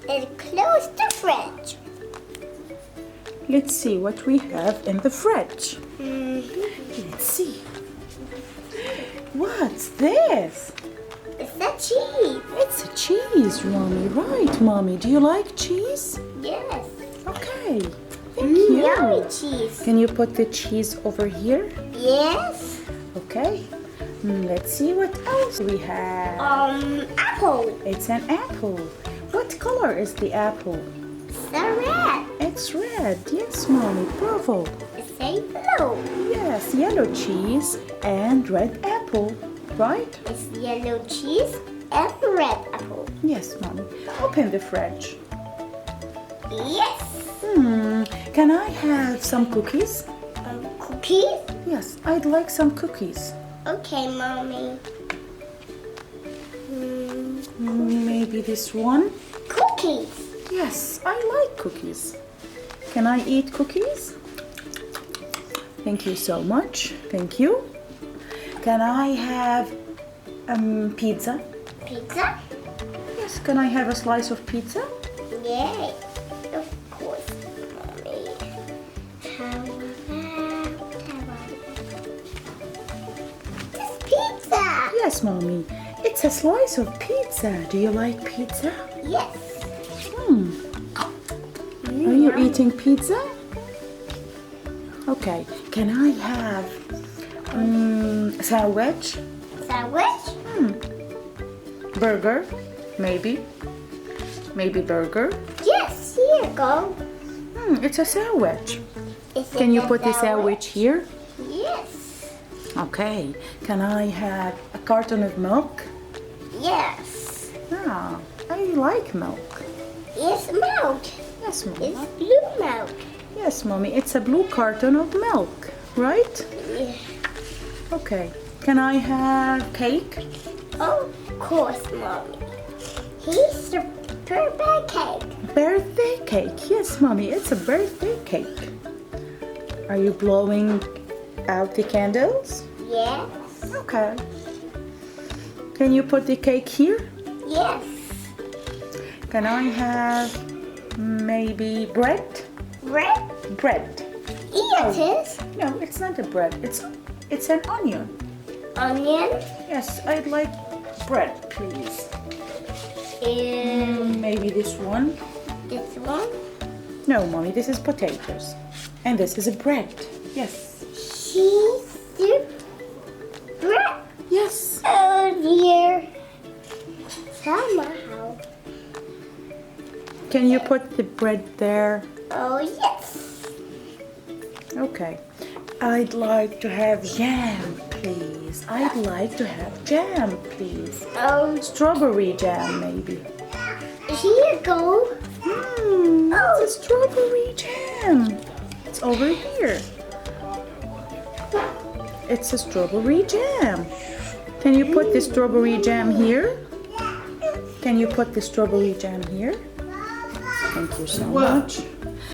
And close the fridge. Let's see what we have in the fridge. Let's see. What's this? It's a cheese. It's a cheese, Mommy. Right, Mommy. Do you like cheese? Yes. Okay. Thank you. Yummy cheese. Can you put the cheese over here? Yes. Okay. Let's see what else we have. Apple. It's an apple. What color is the apple? It's a red. It's red. Yes, Mommy. Bravo. It's a blue. Yes, yellow cheese and red apple. Right? It's yellow cheese and red apple. Yes, Mommy. Open the fridge. Yes. Can I have some cookies? Cookies? Yes, I'd like some cookies. Okay, Mommy. Maybe this one? Cookies. Yes, I like cookies. Can I eat cookies? Thank you so much. Thank you. Can I have pizza? Pizza? Yes, can I have a slice of pizza? Yay. Of course, Mommy. How about this pizza? Yes, Mommy. It's a slice of pizza. Do you like pizza? Yes. Are you eating pizza? Okay. Can I have a sandwich? Sandwich? Burger? Maybe. Maybe burger. Yes, here you go. It's a sandwich. Is Can it you a put the sandwich here? Yes. Okay. Can I have a carton of milk? Yes. Ah, I like milk. It's milk. Yes, Mommy. It's blue milk. Yes, Mommy. It's a blue carton of milk, right? Yeah. Okay. Can I have cake? Of course, Mommy. Here's the birthday cake. Birthday cake. Yes, Mommy. It's a birthday cake. Are you blowing out the candles? Yes. Okay. Can you put the cake here? Yes. Can I have maybe bread? Bread? Bread. It is. No, it's not a bread. It's an onion. Onion. Yes, I'd like bread, please. And Maybe this one. this one. No, Mommy, this is potatoes. And this is a bread. Yes. Cheese soup. Bread. Yes. Oh dear. Somehow. Can you put the bread there? Oh yes. Okay. I'd like to have jam, please. I'd like to have jam, please. Strawberry jam, maybe. Here you go. It's a strawberry jam. It's over here. It's a strawberry jam. Can you put the strawberry jam here? Can you put the strawberry jam here? Thank you so much.